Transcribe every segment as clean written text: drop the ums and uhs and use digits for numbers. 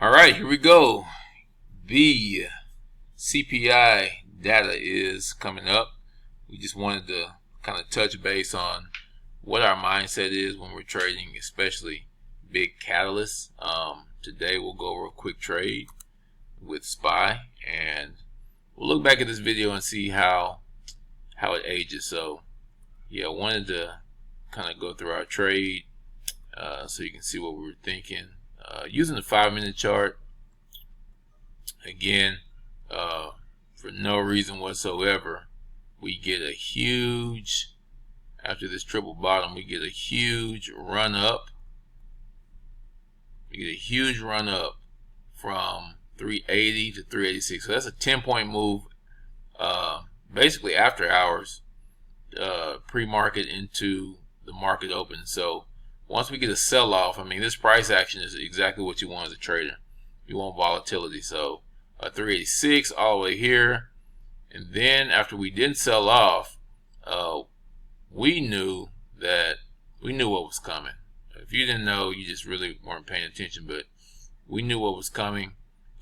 All right, here we go. The CPI data is coming up. We just wanted to kind of touch base on what our mindset is when we're trading, especially big catalysts. Today we'll go over a quick trade with SPY, and we'll look back at this video and see how it ages. So yeah, I wanted to kind of go through our trade so you can see what we were thinking. Using the 5-minute chart, again, for no reason whatsoever, we get a huge, after this triple bottom, we get a huge run up. We get a huge run up from 380 to 386. So that's a 10-point move, basically after hours, pre-market into the market open. So once we get a sell-off, I mean, this price action is exactly what you want as a trader. You want volatility. So 386 all the way here, and then after we didn't sell off, we knew what was coming. If you didn't know, you just really weren't paying attention, but we knew what was coming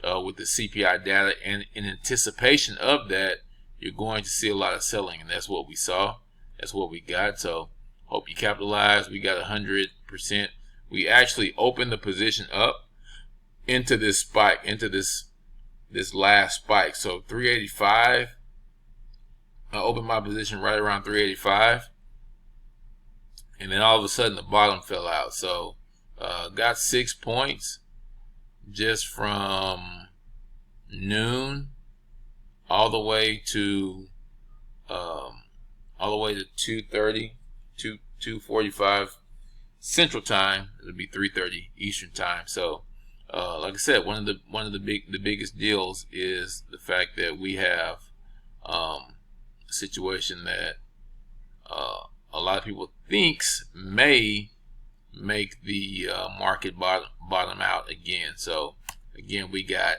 with the CPI data, and in anticipation of that, you're going to see a lot of selling, and that's what we saw. That's what we got. So hope you capitalized. We got 100%. We actually opened the position up into this spike, into this last spike. So 385, I opened my position right around 385, and then all of a sudden the bottom fell out. So got 6 points just from noon all the way to 2:30, 2:45 Central Time. It'll be 3:30 Eastern Time. So like I said, one of the biggest deals is the fact that we have a situation that a lot of people thinks may make the market bottom out again. So again, we got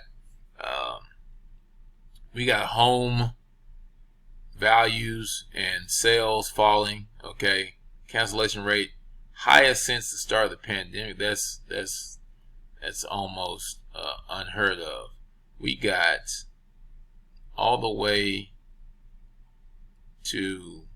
home values and sales falling. Okay, cancellation rate highest since the start of the pandemic. That's almost unheard of. We got all the way to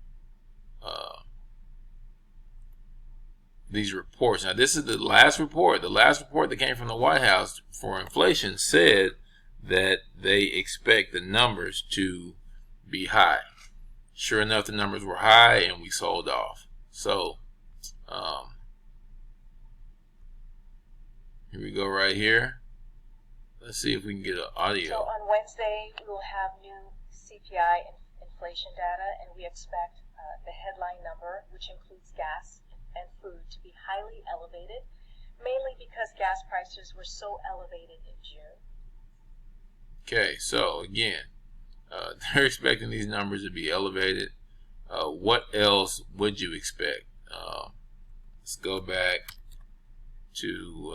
these reports. Now, this is the last report. The last report that came from the White House for inflation said that they expect the numbers to be high. Sure enough, the numbers were high, and we sold off. So here we go right here. Let's see if we can get an audio. So on Wednesday, we will have new CPI inflation data, and we expect the headline number, which includes gas and food, to be highly elevated, mainly because gas prices were so elevated in June. Okay, so again, they're expecting these numbers to be elevated. What else would you expect? Let's go back to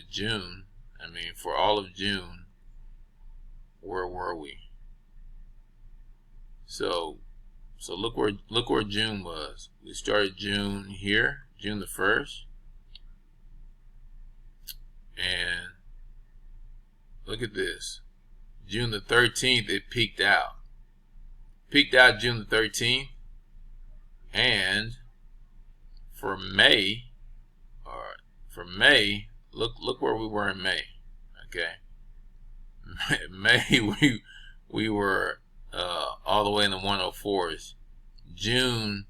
June. I mean, for all of June, where were we? So look where June was. We started June here, June the 1st, and look at this. June the 13th, it peaked out. Peaked out June the 13th, and for May, look where we were in May. Okay, May we were all the way in the 104s. June,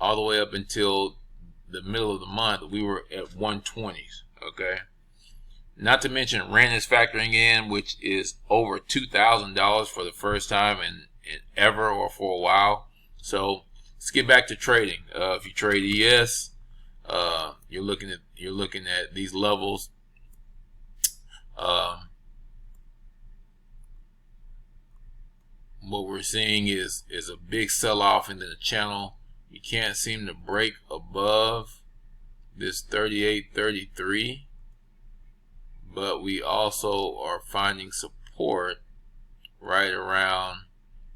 all the way up until the middle of the month, we were at 120s. Okay, not to mention rent is factoring in, which is over $2,000 for the first time in ever or for a while. So let's get back to trading. If you trade ES, you're looking at these levels. What we're seeing is a big sell-off into the channel. You can't seem to break above this 38.33, but we also are finding support right around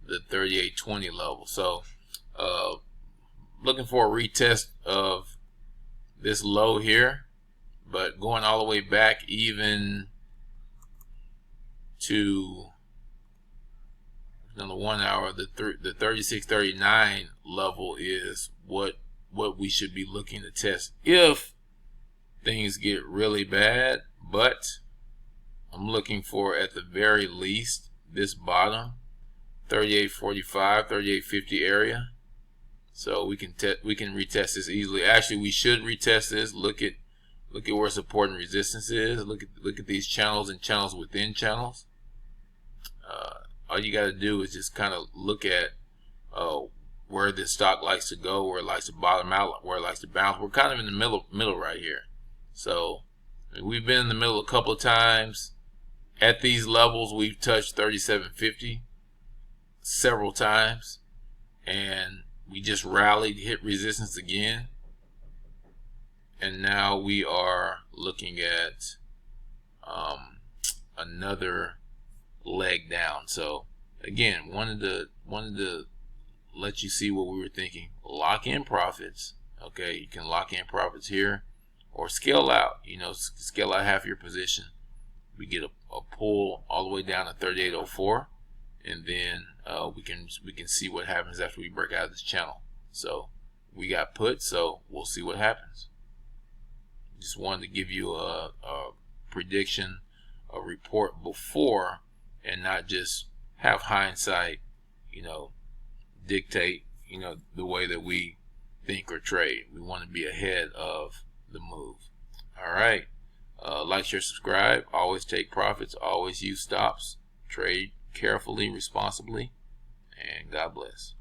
the 38.20 level. So looking for a retest of this low here but going all the way back even to on the 1 hour, the 3639 level is what we should be looking to test if things get really bad. But I'm looking for, at the very least, this bottom 3845, 3850 area. So we can retest this easily. Actually, we should retest this. Look at where support and resistance is. Look at these channels and channels within channels. All you got to do is just kind of look at where this stock likes to go, where it likes to bottom out, where it likes to bounce. We're kind of in the middle right here. So we've been in the middle a couple of times. At these levels, we've touched 3750 several times, and we just rallied, hit resistance again, and now we are looking at another leg down. So again, wanted to let you see what we were thinking. Lock in profits. Okay, you can lock in profits here, or scale out. Scale out half your position. We get a pull all the way down to 3804, and then we can see what happens after we break out of this channel. So we got put, so we'll see what happens. Just wanted to give you a prediction, a report before, and not just have hindsight, dictate, the way that we think or trade. We want to be ahead of the move. All right. Like, share, subscribe. Always take profits. Always use stops. Trade carefully, responsibly, and God bless.